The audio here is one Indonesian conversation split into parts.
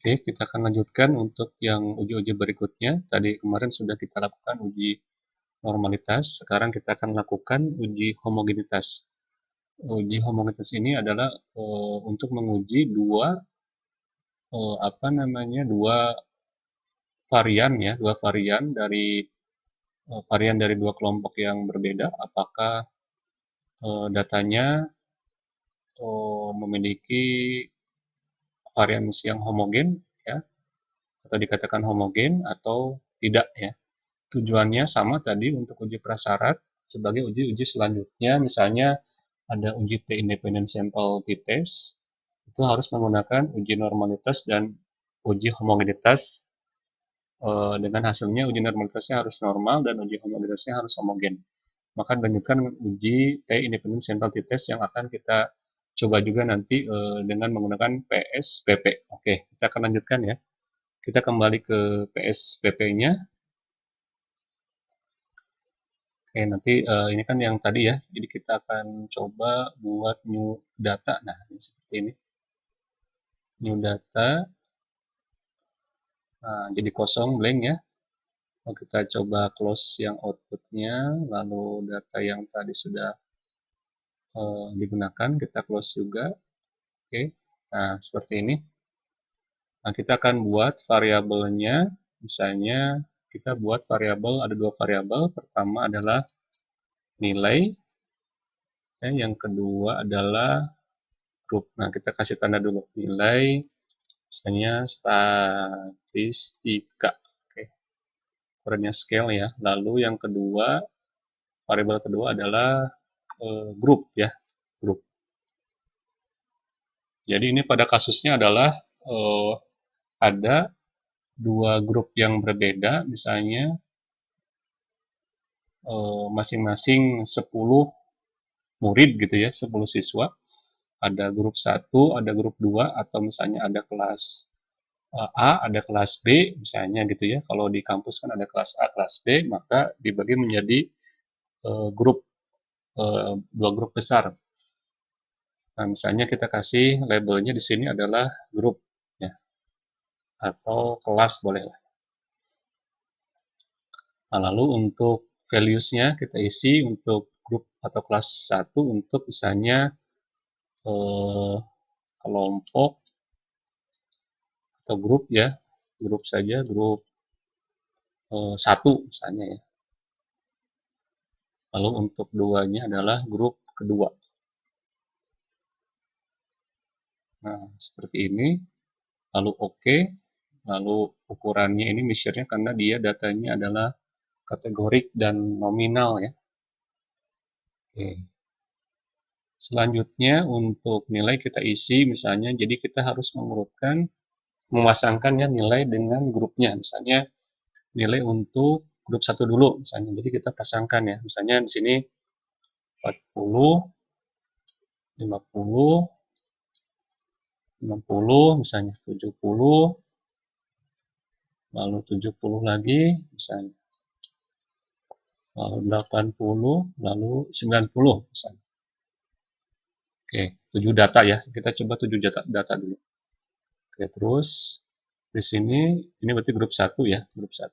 Oke, kita akan lanjutkan untuk yang uji-uji berikutnya. Tadi kemarin sudah kita lakukan uji normalitas, sekarang kita akan lakukan uji homogenitas. Uji homogenitas ini adalah untuk menguji dua varian ya, dua varian dari dua kelompok yang berbeda. Apakah datanya memiliki varians yang homogen ya, atau dikatakan homogen atau tidak ya. Tujuannya sama tadi untuk uji prasyarat sebagai uji-uji selanjutnya, misalnya ada uji T-independent sample t-test, itu harus menggunakan uji normalitas dan uji homogenitas. Dengan hasilnya uji normalitasnya harus normal dan uji homogenitasnya harus homogen. Maka lanjutkan uji T-independent sample t-test yang akan kita coba juga nanti dengan menggunakan PSPP. Oke, kita akan lanjutkan ya. Kita kembali ke PSPP-nya. Oke, nanti ini kan yang tadi ya, jadi kita akan coba buat new data. Nah, ini seperti ini. New data, nah, jadi kosong, blank ya. Kita coba close yang outputnya, lalu data yang tadi sudah digunakan, kita close juga. Oke, nah seperti ini. Nah, kita akan buat variabelnya, misalnya kita buat variabel, ada dua variabel. Pertama adalah nilai, yang kedua adalah grup. Nah, kita kasih tanda dulu nilai, misalnya statistika. Oke, ukurannya scale ya. Lalu yang kedua, variabel kedua adalah grup ya, grup. Jadi ini pada kasusnya adalah ada dua grup yang berbeda, misalnya masing-masing 10 murid gitu ya, 10 siswa. Ada grup 1, ada grup 2, atau misalnya ada kelas A, ada kelas B, misalnya gitu ya. Kalau di kampus kan ada kelas A, kelas B, maka dibagi menjadi grup, dua grup besar. Nah, misalnya kita kasih labelnya di sini adalah grup ya, atau kelas boleh lah. Nah, lalu untuk values-nya kita isi untuk grup atau kelas 1 untuk misalnya kelompok atau grup ya, grup saja, grup 1 misalnya ya. Lalu untuk duanya adalah grup kedua. Nah, seperti ini. Lalu oke. Lalu ukurannya ini measure-nya karena dia datanya adalah kategorik dan nominal ya. Oke. Selanjutnya untuk nilai kita isi misalnya, jadi kita harus mengurutkan, memasangkan ya nilai dengan grupnya. Misalnya nilai untuk grup 1 dulu misalnya. Jadi kita pasangkan ya. Misalnya di sini 40, 50, 60, misalnya 70, lalu 70 lagi misalnya. Lalu 80, lalu 90 misalnya. Oke, 7 data ya. Kita coba 7 data dulu. Oke, terus di sini ini berarti grup 1 ya, grup 1.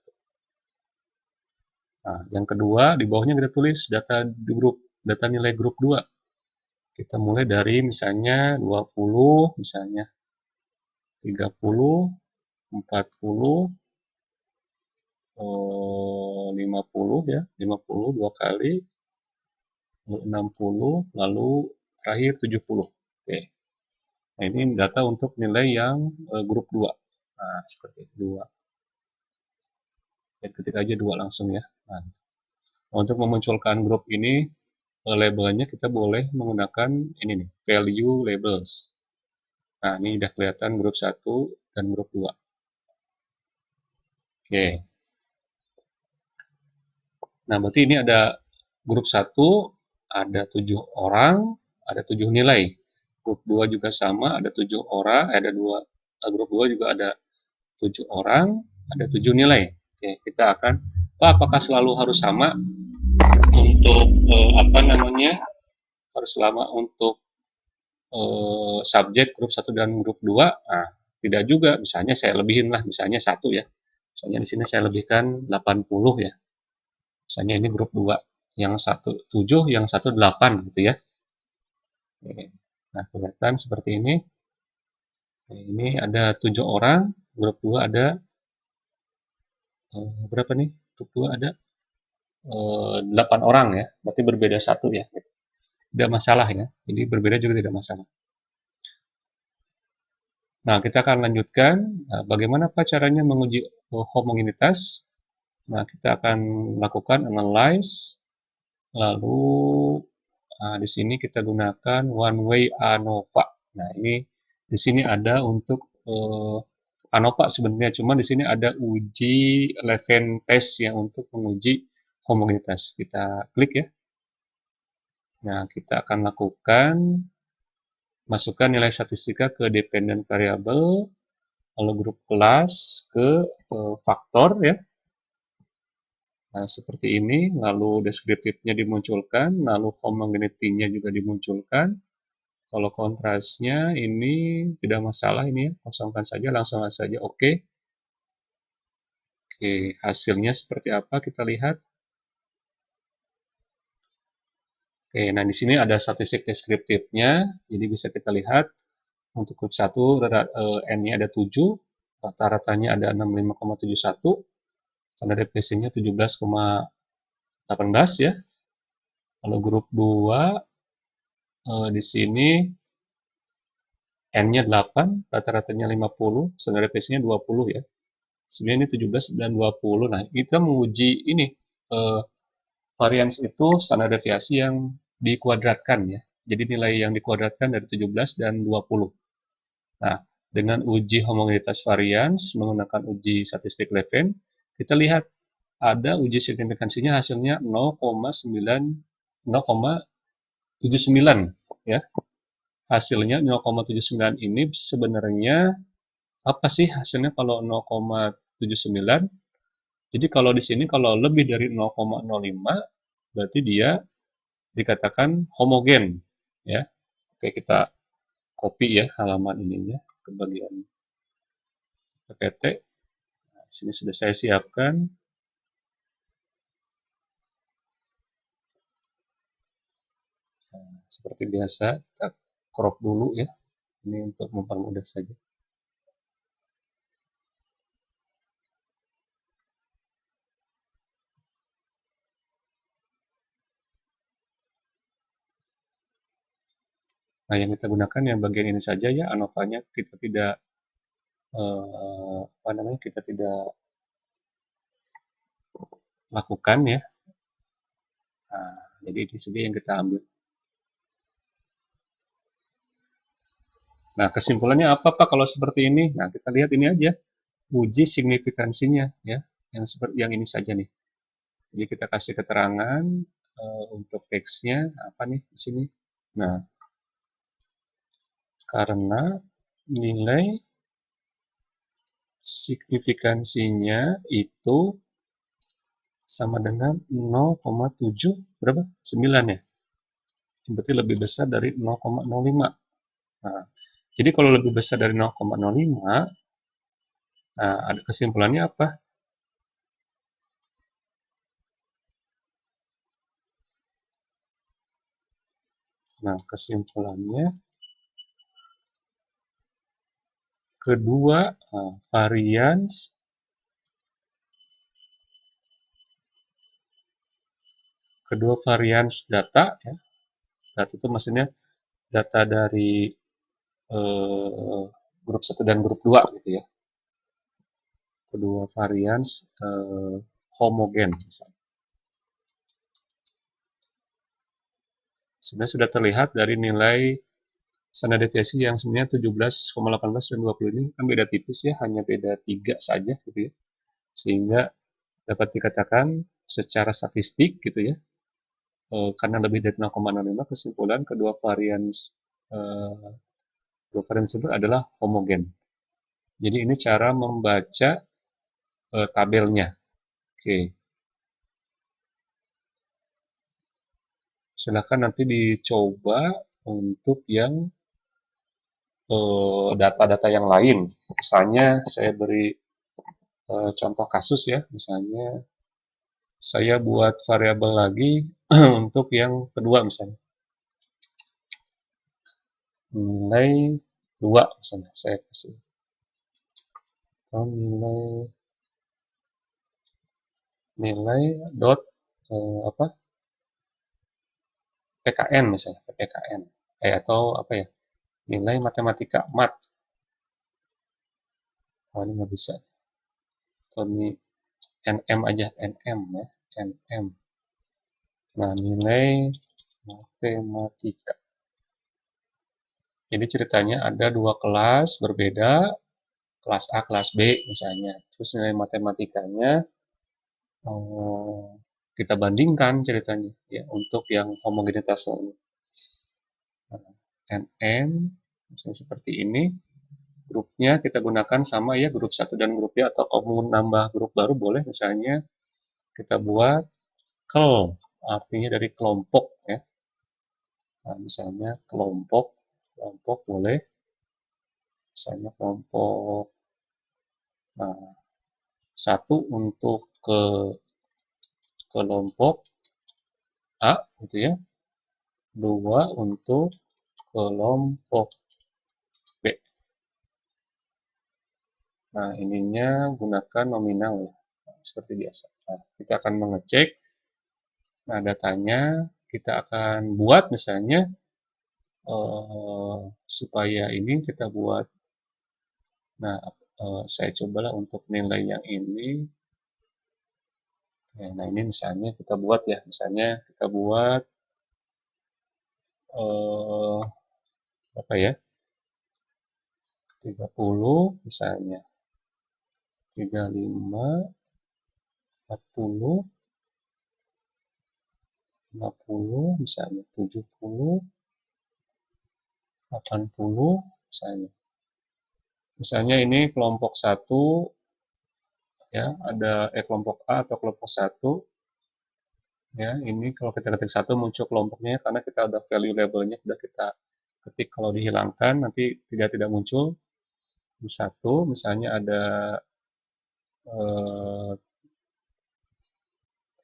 Nah, yang kedua di bawahnya kita tulis data di grup, data nilai grup 2. Kita mulai dari misalnya 20, misalnya 30, 40, 50 ya, 50 dua kali, lalu 60, lalu terakhir 70. Oke. Nah, ini data untuk nilai yang grup 2. Nah, seperti itu 2. Ya, ketik aja 2 langsung ya. Nah, untuk memunculkan grup ini, labelnya kita boleh menggunakan ini nih, value labels. Nah, ini udah kelihatan grup 1 dan grup 2. Oke. Nah, berarti ini ada grup 1, ada 7 orang, ada 7 nilai. Grup 2 juga sama, ada 7 orang, ada 2, grup 2 juga ada 7 orang, ada 7 nilai. Oke, kita akan, apakah selalu harus sama untuk harus sama untuk subjek grup 1 dan grup 2? Nah, Tidak juga, misalnya saya lebihin lah, misalnya 1 ya. Misalnya di sini saya lebihkan 80 ya. Misalnya ini grup 2, yang satu 7, yang satu 8 gitu ya. Oke. Nah, kelihatan seperti ini. Ini ada 7 orang, grup 2 ada berapa nih? Grup 2 ada 8 orang ya, berarti berbeda 1 ya. Tidak masalah ya, jadi berbeda juga tidak masalah. Nah, kita akan lanjutkan. Nah, bagaimana Pak caranya menguji homogenitas? Nah, kita akan lakukan analyze, lalu di sini kita gunakan one way ANOVA. Nah, ini di sini ada untuk ANOVA sebenarnya, cuma di sini ada uji Leven test yang untuk menguji homogenitas. Kita klik ya. Nah, kita akan lakukan masukkan nilai statistika ke dependent variable, lalu grup kelas ke faktor ya. Nah, seperti ini, lalu deskriptifnya dimunculkan, lalu homogeneity-nya juga dimunculkan. Kalau kontrasnya ini tidak masalah ini ya, kosongkan saja, langsung saja oke. Oke, hasilnya seperti apa kita lihat. Oke, nah di sini ada statistik deskriptifnya, jadi bisa kita lihat untuk grup 1 N-nya ada 7, rata-ratanya ada 65,71, standar deviasinya 17,18 ya. Lalu grup 2 di sini N-nya 8, rata-ratanya 50, standar deviasinya 20 ya. Sebenarnya ini 17 dan 20. Nah, kita menguji ini varians itu standar deviasi yang dikuadratkan ya. Jadi nilai yang dikuadratkan dari 17 dan 20. Nah, dengan uji homogenitas varians menggunakan uji statistik Leven, kita lihat ada uji signifikansinya hasilnya 0,79 ya. Hasilnya 0,79 ini sebenarnya apa sih hasilnya kalau 0,79? Jadi kalau di sini kalau lebih dari 0,05 berarti dia dikatakan homogen ya. Oke, kita copy ya halaman ininya ke bagian PPT. Nah, sini sudah saya siapkan. Nah, seperti biasa kita crop dulu ya. Ini untuk mempermudah saja. Nah, yang kita gunakan yang bagian ini saja ya, ANOVA-nya kita tidak apa namanya, kita tidak lakukan ya. Nah, jadi ini saja yang kita ambil. Nah, kesimpulannya apa Pak kalau seperti ini? Nah, kita lihat ini aja, uji signifikansinya ya, yang seperti yang ini saja nih. Jadi kita kasih keterangan untuk teksnya apa nih di sini. Nah, karena nilai signifikansinya itu sama dengan 0,7 berapa? 9 ya. Berarti lebih besar dari 0,05. Nah, jadi kalau lebih besar dari 0,05, nah ada kesimpulannya apa? Nah, kesimpulannya kedua varians data ya. Data itu maksudnya data dari grup 1 dan grup 2 gitu ya. Kedua varians homogen misalnya. Sebenarnya sudah terlihat dari nilai standar deviasi yang sebenarnya 17,18 dan 20 ini kan beda tipis ya, hanya beda 3 saja gitu ya. Sehingga dapat dikatakan secara statistik gitu ya, karena lebih dari 0,05 kesimpulan kedua varians tersebut adalah homogen. Jadi ini cara membaca tabelnya. Oke. Silakan nanti dicoba untuk yang data-data yang lain. Misalnya saya beri contoh kasus ya, misalnya saya buat variabel lagi untuk yang kedua misalnya, nilai 2 misalnya saya kasih, atau nilai dot apa PKN misalnya, PKN atau apa ya, nilai matematika mat. Oh ini nggak bisa, atau ini NM aja, NM ya, NM. Nah, nilai matematika. Jadi ceritanya ada dua kelas berbeda, kelas A, kelas B misalnya. Terus nilai matematikanya kita bandingkan ceritanya ya untuk yang homogenitasnya ini. Nah, NM misalnya seperti ini. Grupnya kita gunakan sama ya, grup 1 dan grup B, atau kamu nambah grup baru boleh, misalnya kita buat kel, artinya dari kelompok ya. Nah, misalnya kelompok boleh, misalnya kelompok, nah, 1 untuk ke kelompok A gitu ya, 2 untuk kelompok B. Nah, ininya gunakan nominal ya, seperti biasa. Nah, kita akan mengecek. Nah, datanya kita akan buat misalnya supaya ini kita buat. Nah, saya cobalah untuk nilai yang ini. Nah, ini misalnya kita buat ya, misalnya kita buat apa ya, 30 misalnya, 35, 40, 50 misalnya, 70, 80 misalnya. Misalnya ini kelompok 1 ya, ada kelompok A atau kelompok 1 ya. Ini kalau kita ketik 1 muncul kelompoknya karena kita ada value labelnya, sudah kita ketik. Kalau dihilangkan nanti tidak muncul. Di 1 misalnya ada eh,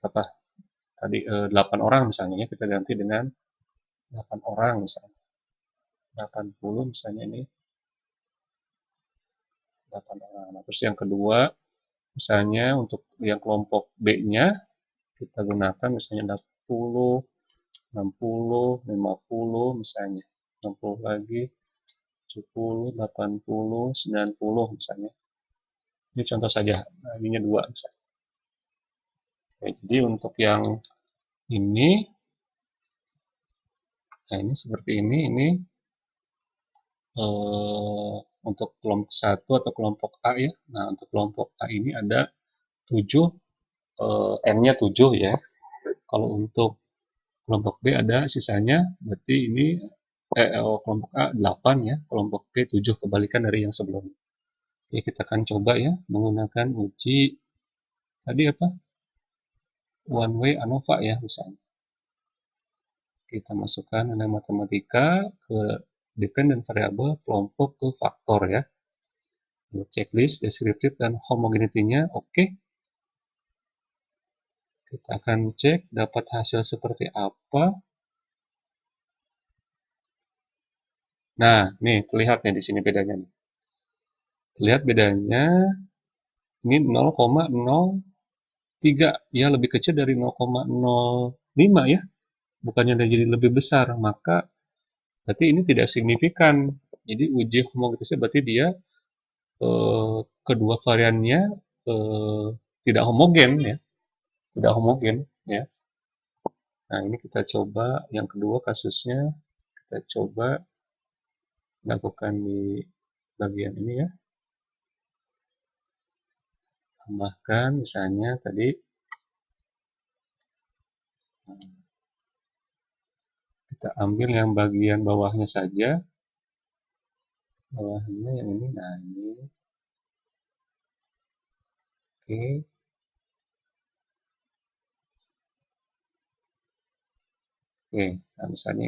apa tadi 8 orang misalnya ya, kita ganti dengan 8 orang misalnya, 80 misalnya, ini 8 orang. Nah, terus yang kedua misalnya untuk yang kelompok B-nya kita gunakan misalnya 60, 60, 50 misalnya, 60 lagi, 70, 80, 90 misalnya. Ini contoh saja, nah, ininya 2 misalnya. Oke, jadi untuk yang ini, nah ini seperti ini untuk kelompok 1 atau kelompok A ya. Nah, untuk kelompok A ini ada 7, N-nya 7 ya. Kalau untuk kelompok B ada sisanya, berarti ini kelompok A 8 ya, kelompok B 7, kebalikan dari yang sebelumnya. Oke, kita akan coba ya menggunakan uji tadi apa? One way ANOVA ya misalnya. Kita masukkan nilai matematika ke dependent variable, kelompok ke faktor ya. Checklist, deskriptif, dan homogeneity-nya oke. Kita akan cek dapat hasil seperti apa. Nah, nih terlihat nih di sini bedanya nih. Lihat bedanya, ini 0,03 ya, lebih kecil dari 0,05 ya, bukannya jadi lebih besar, maka berarti ini tidak signifikan. Jadi uji homogenitasnya berarti dia kedua variannya eh, tidak homogen ya, tidak homogen ya. Nah, ini kita coba yang kedua kasusnya, kita coba lakukan di bagian ini ya. Tambahkan misalnya tadi, kita ambil yang bagian bawahnya saja, bawahnya yang ini. Nah, ini oke. Oke, nah misalnya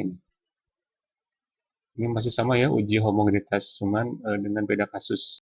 ini masih sama ya, uji homogenitas, cuman dengan beda kasus.